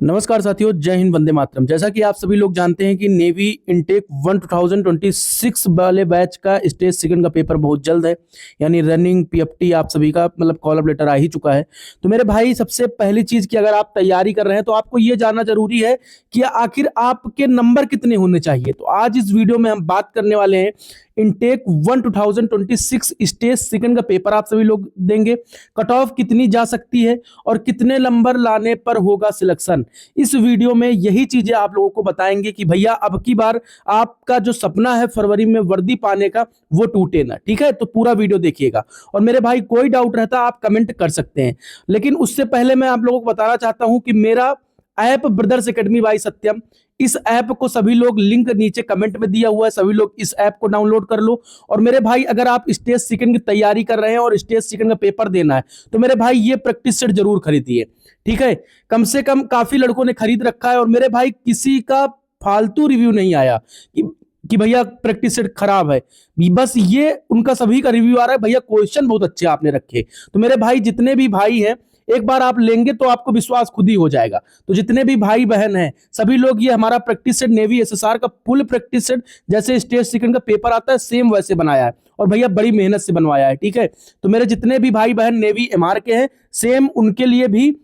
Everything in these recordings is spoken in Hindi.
नमस्कार साथियों, जय हिंद, वंदे मातरम। जैसा कि आप सभी लोग जानते हैं कि नेवी इनटेक 1 2026 वाले बैच का स्टेज सेकंड का पेपर बहुत जल्द है, यानी रनिंग पीएफटी आप सभी का मतलब कॉल अप लेटर आ ही चुका है। तो मेरे भाई, सबसे पहली चीज की अगर आप तैयारी कर रहे हैं तो आपको ये जानना जरूरी है कि आखिर आपके नंबर कितने होने चाहिए। तो आज इस वीडियो में हम बात करने वाले हैं इनटेक 1 2026 स्टेज सेकंड का पेपर आप सभी लोग देंगे, कट ऑफ कितनी जा सकती है और कितने नंबर लाने पर होगा सिलेक्शन। इस वीडियो में यही चीजें आप लोगों को बताएंगे कि भैया अब की बार आपका जो सपना है फरवरी में वर्दी पाने का वो टूटे ना। ठीक है, तो पूरा वीडियो देखिएगा। और मेरे भाई, कोई डाउट रहता आप कमेंट कर सकते हैं, लेकिन उससे पहले मैं आप लोगों को बताना चाहता हूं कि मेरा ऐप ब्रदर्स एकेडमी बाय सत्यम, इस ऐप को सभी लोग, लिंक नीचे कमेंट में दिया हुआ है, सभी लोग इस ऐप को डाउनलोड कर लो। और मेरे भाई, अगर आप स्टेज सेकंड की तैयारी कर रहे हैं और स्टेज सेकंड का पेपर देना है तो मेरे भाई ये प्रैक्टिस सेट जरूर खरीदिए। ठीक है, कम से कम काफी लड़कों ने खरीद रखा है और मेरे भाई किसी का फालतू रिव्यू नहीं आया कि भैया प्रैक्टिस सेट खराब है। बस ये उनका सभी का रिव्यू आ रहा है, भैया क्वेश्चन बहुत अच्छे आपने रखे। तो मेरे भाई, जितने भी भाई हैं, एक बार आप लेंगे तो आपको विश्वास खुद ही हो जाएगा। तो जितने भी भाई बहन हैं सभी लोग, ये हमारा प्रैक्टिस सेट नेवी एसएसआर का फुल प्रैक्टिस सेट, जैसे स्टेज सेकंड का पेपर आता है सेम वैसे बनाया है और भैया बड़ी मेहनत से बनवाया है। ठीक है, तो मेरे जितने भी भाई बहन नेवी एमआर के हैं, सेम उनके लिए भी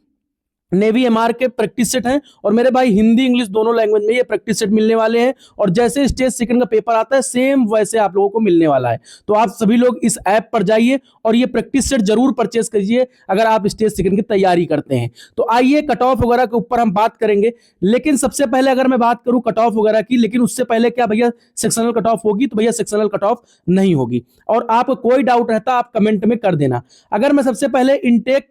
नेवी एमआर के प्रैक्टिस सेट हैं। और मेरे भाई, हिंदी इंग्लिश दोनों लैंग्वेज में ये प्रैक्टिस सेट मिलने वाले हैं और जैसे स्टेज सेकंड का पेपर आता है सेम वैसे आप लोगों को मिलने वाला है। तो आप सभी लोग इस ऐप पर जाइए और ये प्रैक्टिस सेट जरूर परचेस कीजिए अगर आप स्टेज सेकंड की तैयारी करते हैं। तो आइए, कट ऑफ वगैरह के ऊपर हम बात करेंगे, लेकिन सबसे पहले अगर मैं बात करूं कट ऑफ वगैरह की, लेकिन उससे पहले क्या भैया सेक्शनल कट ऑफ होगी? तो भैया सेक्शनल कट ऑफ नहीं होगी। और आपको कोई डाउट रहता आप कमेंट में कर देना। अगर मैं सबसे पहले इनटेक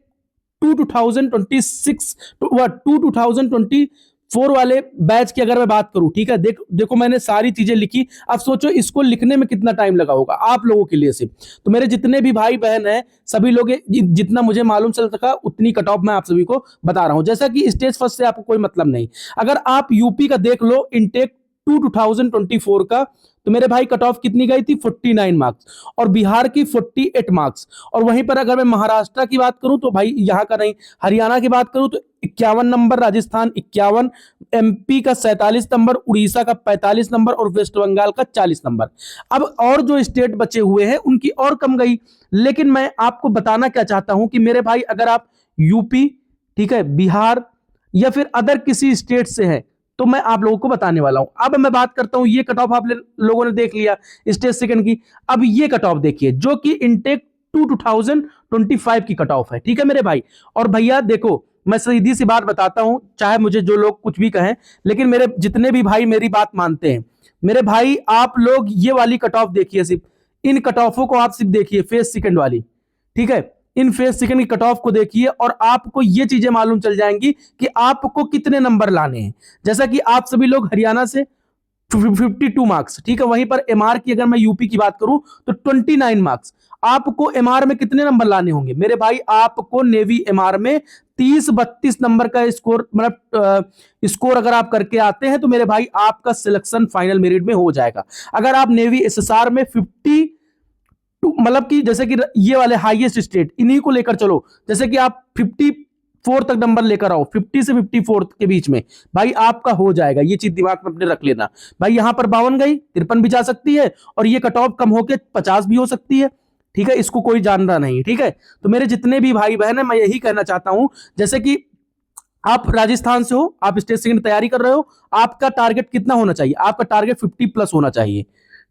2026 2024 वाले बैच की अगर मैं बात करूं, ठीक है, देखो मैंने सारी चीजें लिखी। अब सोचो इसको लिखने में कितना टाइम लगा होगा आप लोगों के लिए सिर्फ। तो मेरे जितने भी भाई बहन हैं सभी लोग, जितना मुझे मालूम चल सका उतनी कट ऑफ मैं आप सभी को बता रहा हूं। जैसा कि स्टेज फर्स्ट से आपको कोई मतलब नहीं, अगर आप यूपी का देख लो इनटेक 2024 का, तो मेरे भाई कट ऑफ कितनी गई थी? 49 मार्क्स। और बिहार की 48 मार्क्स। और वहीं पर अगर मैं महाराष्ट्र की बात करूं तो भाई यहाँ का नहीं, हरियाणा की बात करूं तो 51 नंबर, राजस्थान 51, एमपी का 47 नंबर, उड़ीसा का 45 नंबर और वेस्ट बंगाल का 40 नंबर। अब और जो स्टेट बचे हुए हैं उनकी और कम गई। लेकिन मैं आपको बताना क्या चाहता हूं कि मेरे भाई, अगर आप यूपी, ठीक है, बिहार या फिर अदर किसी स्टेट से हैं तो मैं आप लोगों को बताने वाला हूं। अब मैं बात करता हूं, ये कट ऑफ आप लोगों ने देख लिया स्टेज सेकंड की। अब ये कट ऑफ देखिए जो कि इनटेक 2025 की कट ऑफ है। ठीक है मेरे भाई। और भैया देखो, मैं सीधी सी बात बताता हूं, चाहे मुझे जो लोग कुछ भी कहें, लेकिन मेरे जितने भी भाई मेरी बात मानते हैं, मेरे भाई आप लोग ये वाली कट ऑफ देखिए, सिर्फ इन कट ऑफों को आप सिर्फ देखिए, फेज सेकंड वाली। ठीक है, इन फेज सेकंड की कट ऑफ को देखिए और आपको ये चीजें मालूम चल जाएंगी कि आपको कितने नंबर लाने हैं। जैसा कि आप सभी लोग हरियाणा से 52 मार्क्स, ठीक है, वहीं पर एमआर की अगर मैं यूपी की बात करूं तो 29 मार्क्स। आपको एमआर में कितने नंबर लाने होंगे मेरे भाई? आपको नेवी एमआर में 30-32 नंबर का स्कोर, मतलब स्कोर अगर आप करके आते हैं तो मेरे भाई आपका सिलेक्शन फाइनल मेरिट में हो जाएगा। अगर आप नेवी एसएसआर में 50, मतलब कि जैसे कि ये वाले हाईएस्ट स्टेट, इन्हीं को लेकर चलो, जैसे कि आप 54 तक नंबर लेकर आओ, 50 से 54 के बीच में, भाई आपका हो जाएगा। ये चीज दिमाग में अपने रख लेना भाई। यहां पर 52 गई, 53 भी जा सकती है और ये कट ऑफ कम होकर 50 भी हो सकती है। ठीक है, इसको कोई जानता नहीं। ठीक है, तो मेरे जितने भी भाई बहन है, मैं यही कहना चाहता हूं, जैसे कि आप राजस्थान से हो, आप स्टेज सेकंड तैयारी कर रहे हो, आपका टारगेट कितना होना चाहिए? आपका टारगेट 50 प्लस होना चाहिए।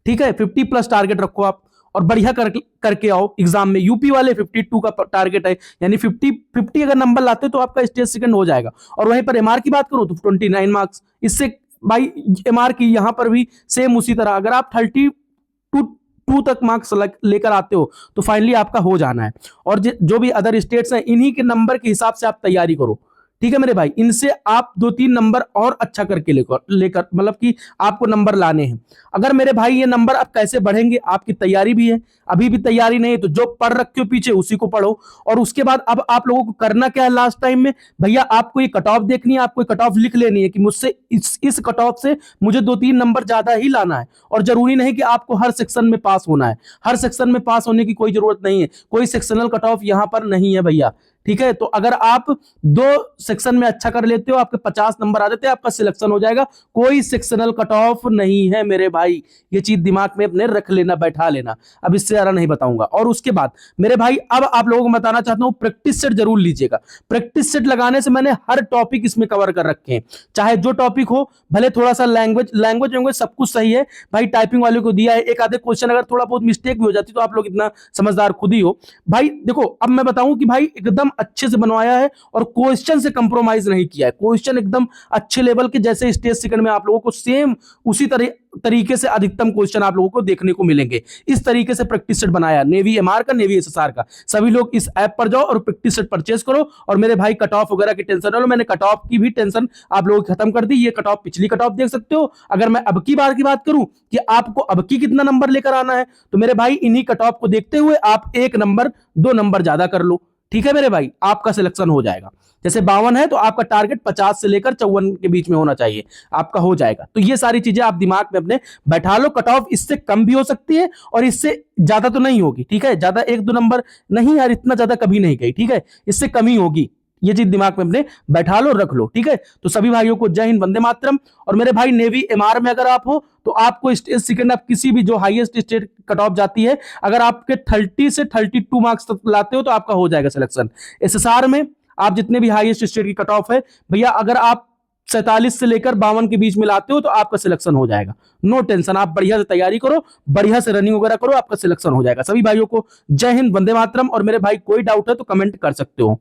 ठीक है, 50 प्लस टारगेट रखो आप और बढ़िया करके आओ एग्जाम में। यूपी वाले 52 का टारगेट है, यानी 50 अगर नंबर लाते हो तो आपका स्टेज सेकंड हो जाएगा। और वहीं पर एमआर की बात करो तो 29 मार्क्स। इससे भाई एमआर की यहां पर भी सेम उसी तरह, अगर आप 32 तक मार्क्स लेकर आते हो तो फाइनली आपका हो जाना है। और जो भी अदर स्टेट्स हैं, इन्हीं के नंबर के हिसाब से आप तैयारी करो। ठीक है मेरे भाई, इनसे आप 2-3 नंबर और अच्छा करके लेकर मतलब कि आपको नंबर लाने हैं। अगर मेरे भाई ये नंबर अब कैसे बढ़ेंगे, आपकी तैयारी भी है, अभी भी तैयारी नहीं है तो जो पढ़ रखे हो पीछे उसी को पढ़ो। और उसके बाद अब आप लोगों को करना क्या है लास्ट टाइम में, भैया आपको ये कट ऑफ देखनी है, आपको कट ऑफ लिख लेनी है कि मुझसे इस कट ऑफ से मुझे 2-3 नंबर ज्यादा ही लाना है। और जरूरी नहीं कि आपको हर सेक्शन में पास होना है, हर सेक्शन में पास होने की कोई जरूरत नहीं है, कोई सेक्शनल कट ऑफ यहां पर नहीं है भैया। ठीक है। तो अगर आप 2 सेक्शन में अच्छा कर लेते हो, आपके 50 नंबर आ जाते हैं, आपका सिलेक्शन हो जाएगा। कोई सेक्शनल कट ऑफ नहीं है मेरे भाई, ये चीज दिमाग में अपने रख लेना, बैठा लेना। अब इससे ज्यादा नहीं बताऊंगा। और उसके बाद मेरे भाई अब आप लोगों को बताना चाहता हूं, प्रैक्टिस सेट जरूर लीजिएगा। प्रैक्टिस सेट लगाने से मैंने हर टॉपिक इसमें कवर कर रखे हैं, चाहे जो टॉपिक हो, भले थोड़ा सा लैंग्वेज सब कुछ सही है भाई, टाइपिंग वाले को दिया है। एक आधे क्वेश्चन अगर थोड़ा बहुत मिस्टेक भी हो जाती तो आप लोग इतना समझदार खुद ही हो भाई। देखो अब मैं बताऊं कि भाई एकदम अच्छे से बनवाया है और क्वेश्चन से कंप्रोमाइज नहीं किया है। क्वेश्चन एकदम अच्छे लेवल के, जैसे स्टेज सेकंड में आप लोगों को सेम उसी तरीके से अधिकतम क्वेश्चन आप लोगों को देखने को मिलेंगे। इस तरीके से प्रैक्टिस सेट बनाया नेवी एमआर का, नेवी एसएसआर का। सभी लोग इस ऐप पर जाओ और प्रैक्टिस सेट परचेज करो। और मेरे भाई कट ऑफ वगैरह की टेंशन ना लो, मैंने कट ऑफ की भी टेंशन आप लोगों की खत्म कर दी। ये कट ऑफ पिछली कट ऑफ देख सकते हो। अगर मैं अब की बार की बात करूं कि आपको अब की कितना नंबर लेकर आना है, तो मेरे भाई इन्हीं कट ऑफ को देखते हुए आप 1 नंबर 2 नंबर ज्यादा कर लो, ठीक है मेरे भाई, आपका सिलेक्शन हो जाएगा। जैसे 52 है तो आपका टारगेट 50 से लेकर 54 के बीच में होना चाहिए, आपका हो जाएगा। तो ये सारी चीजें आप दिमाग में अपने बैठा लो। कट ऑफ इससे कम भी हो सकती है और इससे ज्यादा तो नहीं होगी, ठीक है। ज्यादा 1-2 नंबर नहीं यार, इतना ज्यादा कभी नहीं गई, ठीक है, इससे कम ही होगी। ये चीज दिमाग में अपने बैठा लो, रख लो, ठीक है। तो सभी भाइयों को जय हिंद, वंदे मातरम। और मेरे भाई नेवी एमआर में अगर आप हो तो आपको स्टेज सेकंड, आप किसी भी जो हाईएस्ट स्टेट कट ऑफ जाती है, अगर आपके 30 से 32 मार्क्स तक लाते हो तो आपका हो जाएगा सिलेक्शन। एसएसआर में आप जितने भी हाईएस्ट स्टेट की कट ऑफ है भैया, अगर आप 47 से लेकर 52 के बीच में लाते हो तो आपका सिलेक्शन हो जाएगा। नो टेंशन, आप बढ़िया से तैयारी करो, बढ़िया से रनिंग वगैरह करो, आपका सिलेक्शन हो जाएगा। सभी भाइयों को जय हिंद, वंदे मातरम। और मेरे भाई कोई डाउट है तो कमेंट कर सकते हो।